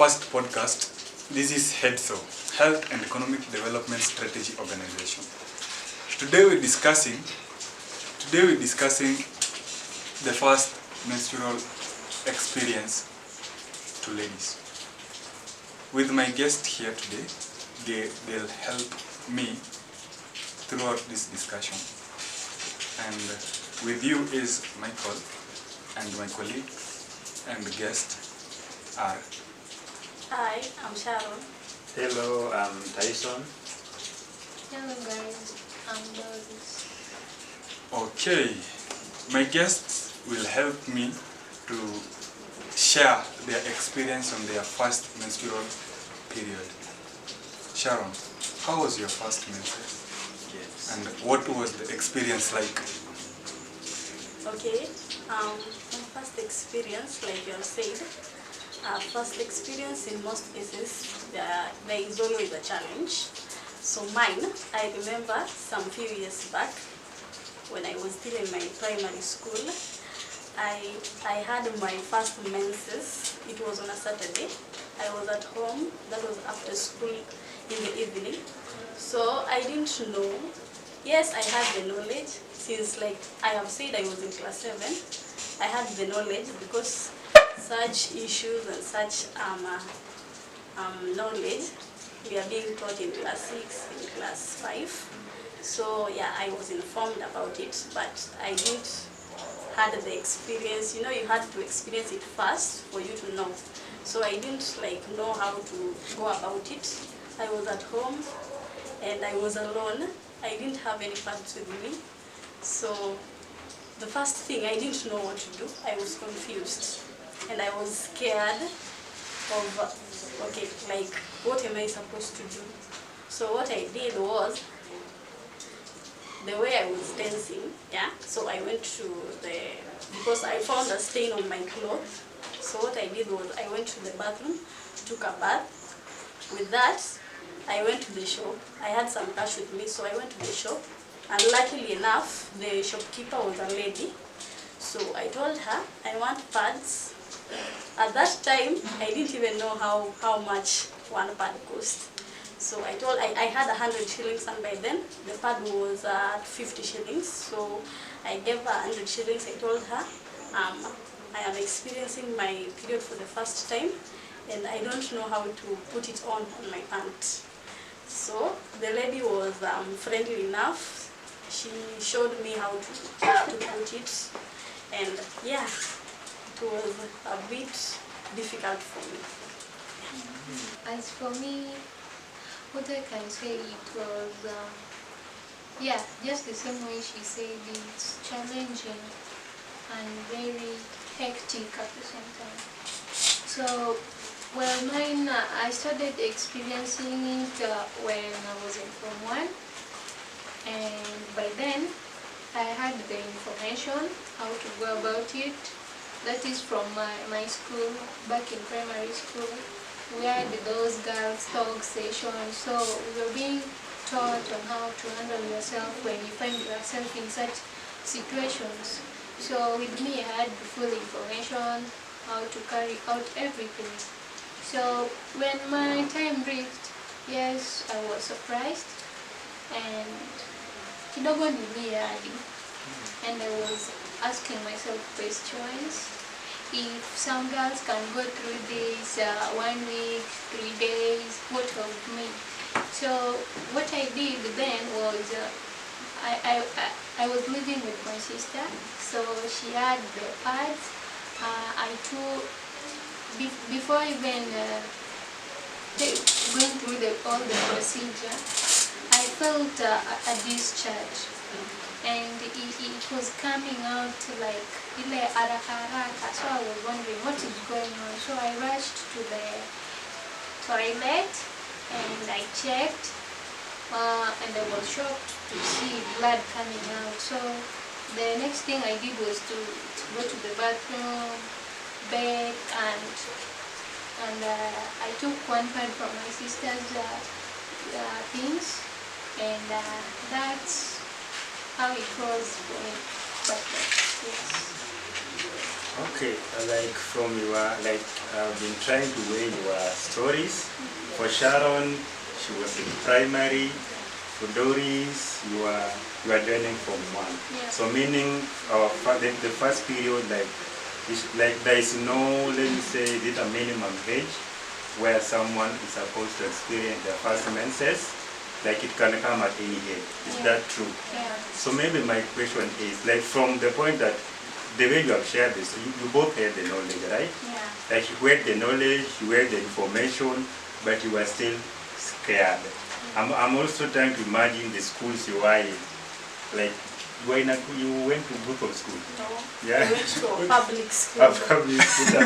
first podcast. This is HEDSO, Health and Economic Development Strategy Organization. Today we're discussing the first menstrual experience to ladies. With my guest here today, they'll help me throughout this discussion. And with you is Michael, and my colleague and guest are... Hi, I'm Sharon. Hello, I'm Tyson. Hello guys, I'm Doris. Okay, my guests will help me to share their experience on their first menstrual period. Sharon, how was your first menstrual? Yes. And what was the experience like? Okay, my first experience, like you have said, first experience in most cases, there is always a challenge. So mine, I remember some few years back, when I was still in my primary school, I had my first menses. It was on a Saturday. I was at home. That was after school in the evening. So I didn't know. Yes, I had the knowledge since, like I have said, I was in class 7. I had the knowledge because such issues and such knowledge we are being taught in class 6, in class 5. So yeah, I was informed about it, but I didn't had the experience. You know, you had to experience it first for you to know. So I didn't know how to go about it. I was at home and I was alone. I didn't have any parents with me. So the first thing, I didn't know what to do. I was confused and I was scared of, okay, what am I supposed to do? So what I did was, the way I was dancing, yeah, so I went to because I found a stain on my clothes. So what I did was, I went to the bathroom, took a bath. With that, I went to the shop. I had some cash with me, so I went to the shop. And luckily enough, the shopkeeper was a lady. So I told her, I want pads. At that time, I didn't even know how much one pad cost. So I had 100 shillings, and by then the pad was 50 shillings. So I gave her 100 shillings. I told her, I am experiencing my period for the first time, and I don't know how to put it on my pants. So the lady was friendly enough. She showed me how to put it, and yeah, it was a bit difficult for me. As for me, what I can say, it was, just the same way she said, it's challenging and very hectic at the same time. So, well, mine, I started experiencing it when I was in Form 1, and by then, I had the information how to go about it. That is from my school, back in primary school. We had those girls' talk sessions, so we were being taught on how to handle yourself when you find yourself in such situations. So with me, I had the full information, how to carry out everything. So when my time reached, yes, I was surprised, and kidogo niliadi, and I was asking myself questions. If some girls can go through this 1 week, 3 days, what of me? So what I did then was, I was living with my sister, so she had the pads. I took, before even going through all the procedure, I felt a discharge. And it was coming out like ile haraka haraka, so I was wondering what is going on. So I rushed to the toilet and I checked, and I was shocked to see blood coming out. So the next thing I did was to go to the bathroom, bed, and I took one pad from my sister's things, and that's how it was for me. But yes. Okay, like from your, like I've been trying to weigh your stories. For Sharon, she was in primary. For Doris, you are joining from one. Yeah. So meaning the first period, like there is no, let me say, is it a minimum age where someone is supposed to experience their first menses? Like it can come at any age. Is that true? Yeah. So maybe my question is, like from the point that the way you have shared this, you both had the knowledge, right? Yeah. Like you had the knowledge, you had the information, but you were still scared. I'm also trying to imagine the schools you were in. Like you went to group of school. No, Yeah. I went to a public school. A public school.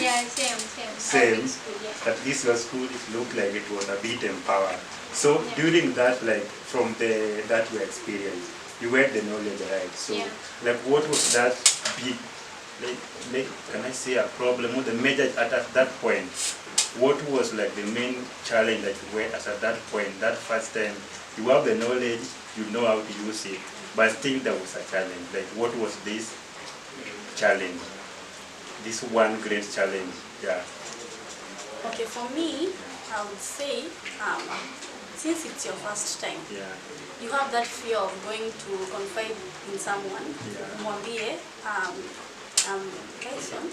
Yeah, same. Same. Public school, yeah. At least your school, it looked like it was a bit empowered. So during that, like from that you experienced, you had the knowledge, right? So like what was that big, like can I say a problem or the major at that point? What was like the main challenge that you had at that point, that first time? You have the knowledge, you know how to use it, but still there was a challenge. Like what was this challenge? This one great challenge, yeah. Okay, for me, I would say, since it's your first time, you have that fear of going to confide in someone. Mwambie, Tyson,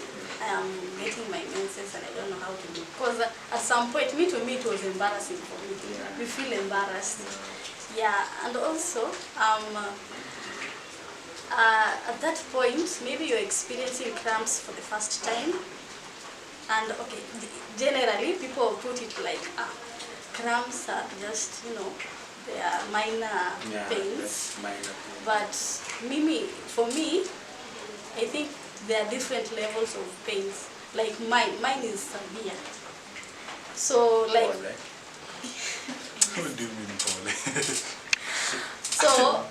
I am getting my menses and I don't know how to do. Because at some point, to me it was embarrassing for me. You feel embarrassed. Yeah, and also, at that point, maybe you're experiencing cramps for the first time. And okay, generally people put it like, cramps are just, they are minor pains. But for me, I think there are different levels of pains. Like mine is severe. So like, What do you mean, Paul? so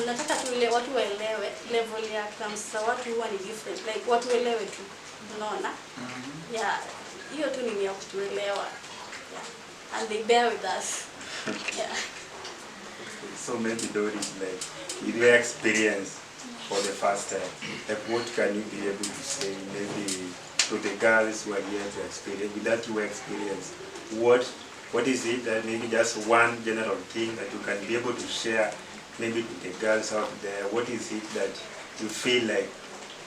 nataka tu watu waelewe level ya cramps za watu huwa ni different. Like watu waelewe tu, unaona? Yeah, hiyo tu ni ya kutuelewa. Yeah. And they bear with us. Yeah. So maybe Doris, like with your experience for the first time, like what can you be able to say maybe to the girls who are here to experience, with that your experience, what is it that maybe just one general thing that you can be able to share maybe to the girls out there? What is it that you feel like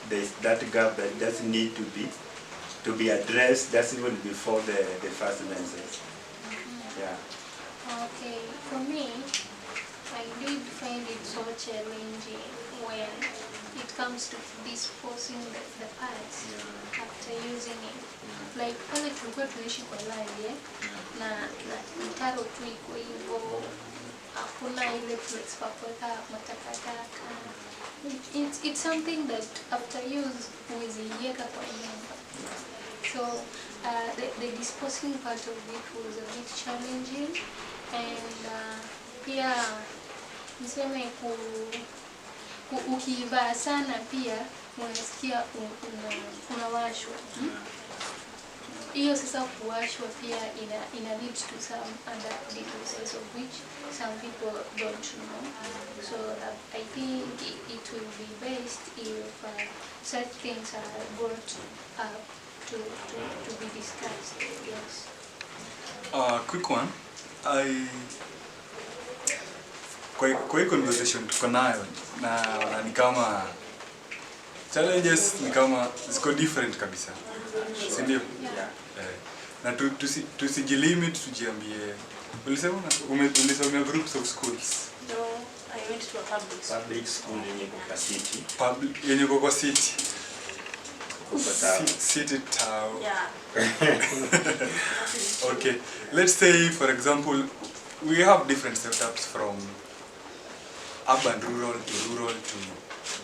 there's that gap that doesn't need to be addressed, just even before the first menses? Yeah. Okay, for me, I did find it so challenging when it comes to disposing the parts after using it. Like pale tulikuwa tunaishi kwa live, na mtaro tu iko hivyo, hakuna ile place pa kuweka matakataka. It's something that after use huwezi kwa nyumba. So the disposing part of it was a bit challenging, and pia niseme ukivaa sana pia unasikia unawashwa. Hiyo sasa kuwashwa pia ina lead to some other diseases of which some people don't know. So I think it will be best if such things are brought up to be discussed. Yes. Quick one. Kwa hii conversation tuko nayo na ni kama challenges ni kama ziko different kabisa. Si ndio? Na tusijilimit, tujiambie. Ulisema ulisomea groups of schools? No, I went to a public school. Public school yenye kwa city. Yenye kwa city. Town. City town. Yeah. Okay. Let's say, for example, we have different setups from urban, rural to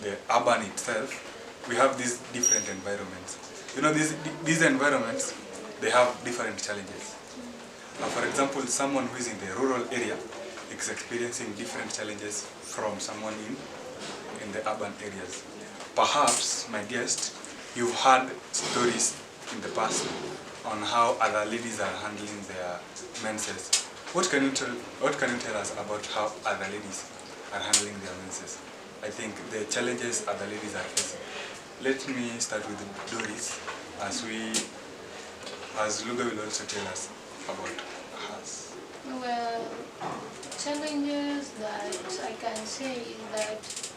the urban itself. We have these different environments. These environments, they have different challenges. For example, someone who is in the rural area is experiencing different challenges from someone in the urban areas. Perhaps, my guest, you've heard stories in the past on how other ladies are handling their menses. What can you tell us about how other ladies are handling their menses? I think the challenges other ladies are facing. let me start with Doris, as Luga will also tell us about hers. Well, challenges that I can say is that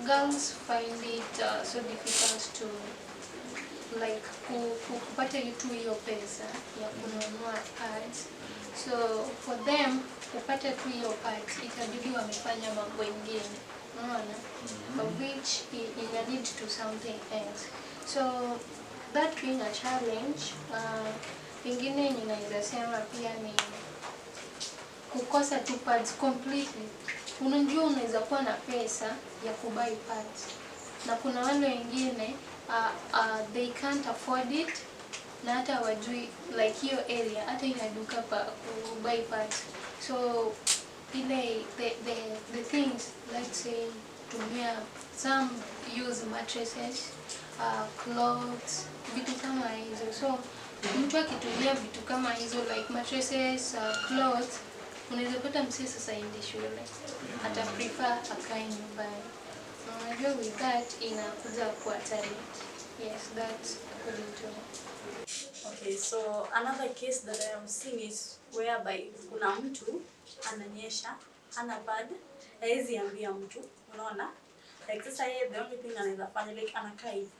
girls find it so difficult to like kupata tu hiyo pesa ya kununua pads. So for them kupata tu hiyo pads itabidi wamefanya mambo ingine, unaona, of which it lead to something else. So that being a challenge, ingine ninaweza sema pia ni kukosa tu pads completely. Unajua unaweza kuwa na pesa ya kubuy pads na kuna wale wengine they can't afford it na hata wajui like hiyo area hata ina duka pa kubuy pads. So the things, let's say tumia some use mattresses, clothes, vitu kama hizo. So mtu akitumia vitu kama hizo like mattresses, clothes, unaweza pata msee sasa endi shule, ata prefer akae nyumbani. Unajua with that inakuja kuwa talent. Yes, that's according to me. Okay, so another case that I have seen is whereby kuna mtu ananyesha, hana pad, haezi ambia mtu, unaona? Like sasa yeye the only thing anaweza fanya like anakaa hivi.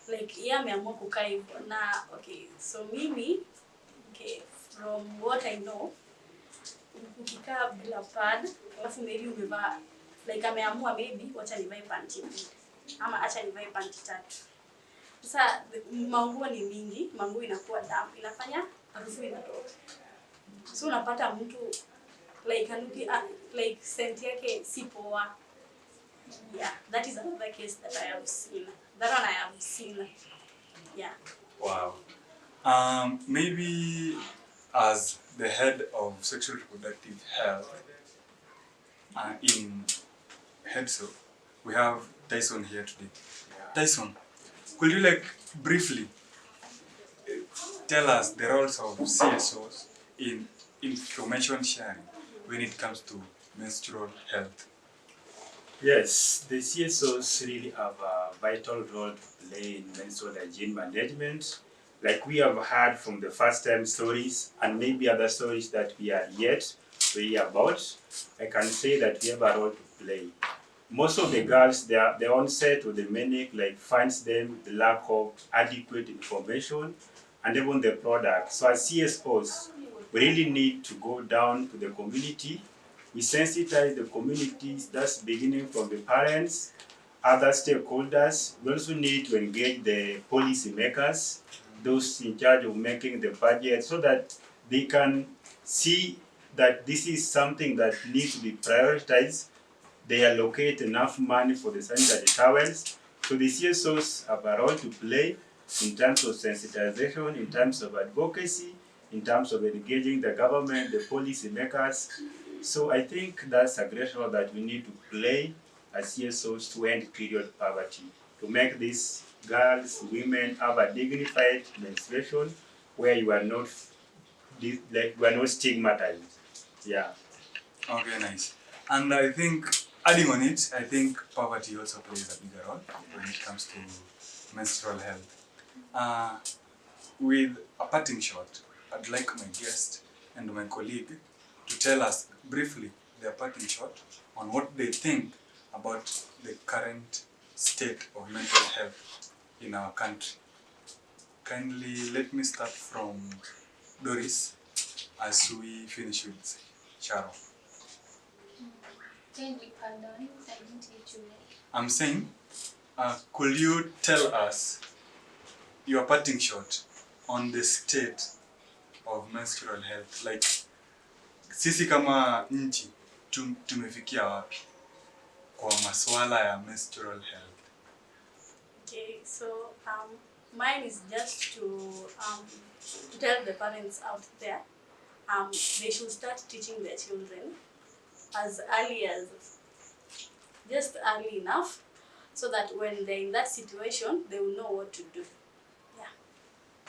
Like yeye ameamua kukaa hivyo na okay, so mimi okay, from what I know, ukikaa bila pad, alafu maybe umevaa like ameamua maybe wacha nivae panty mbili ama acha nivae panty tatu. Sasa manguo ni mingi, manguo inakuwa damp, inafanya harufu inatoka. So unapata mtu like anuki like scent yake si poa. Yeah, that is another case that I have seen. That one I have seen. Yeah. Wow. Maybe as the head of sexual reproductive health in HEDSO, we have Tyson here today. Tyson, could you like briefly tell us the roles of CSOs in information sharing when it comes to menstrual health? Yes, the CSOs really have a vital role to play in menstrual hygiene management. Like we have heard from the first time stories and maybe other stories that we are yet to hear about, I can say that we have a role to play. Most of the girls, the onset or the medic like finds them the lack of adequate information and even the product. So as CSOs, we really need to go down to the community. We sensitize the communities, that's beginning from the parents, other stakeholders. We also need to engage the policy makers, those in charge of making the budget, so that they can see that this is something that needs to be prioritized. They allocate enough money for the sanitary towels. So the CSOs have a role to play in terms of sensitization, in terms of advocacy, in terms of engaging the government, the policy makers. So I think that's a great role that we need to play as CSOs to end period poverty, to make these girls, women have a dignified menstruation where you are not stigmatized. Yeah. Okay, nice. And I think, adding on it, I think poverty also plays a bigger role when it comes to menstrual health. With a parting shot, I'd like my guest and my colleague to tell us briefly their parting shot on what they think about the current state of mental health in our country. Kindly let me start from Doris as we finish with Sharon. Pardon, I didn't get you. I'm saying, could you tell us your parting shot on the state of menstrual health? Like, sisi kama nchi tumefikia wapi kwa masuala ya menstrual health? Okay, so mine is just to tell the parents out there, they should start teaching their children as early as, just early enough, so that when they're in that situation, they will know what to do. Yeah.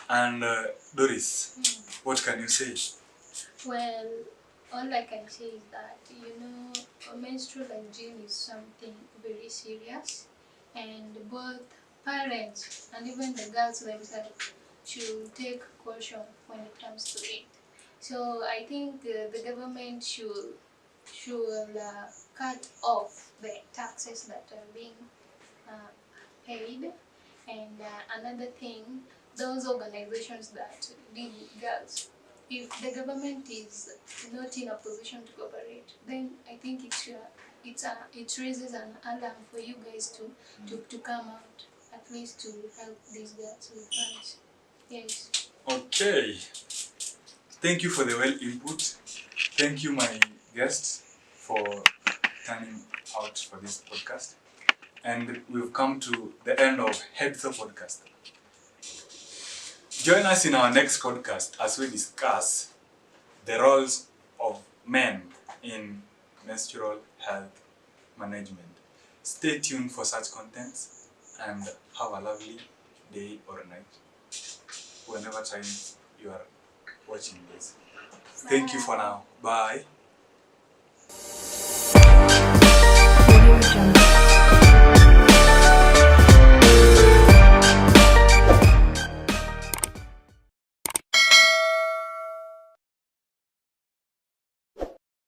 And Doris, what can you say? Well, all I can say is that, menstrual hygiene is something very serious. and both parents and even the girls themselves should take caution when it comes to it. So I think the government should cut off the taxes that are being paid. And another thing, those organizations that deal with girls, if the government is not in a position to cooperate, then I think it raises an alarm for you guys to come out, at least to help these girls with funds. Yes. Okay. Thank you for the well input. Thank you, my guests, for turning out for this podcast. And we've come to the end of Headso Podcast. Join us in our next podcast as we discuss the roles of men in menstrual health management. Stay tuned for such contents and have a lovely day or night whenever time you are watching this. Thank you for now. Bye. Audio Jungle.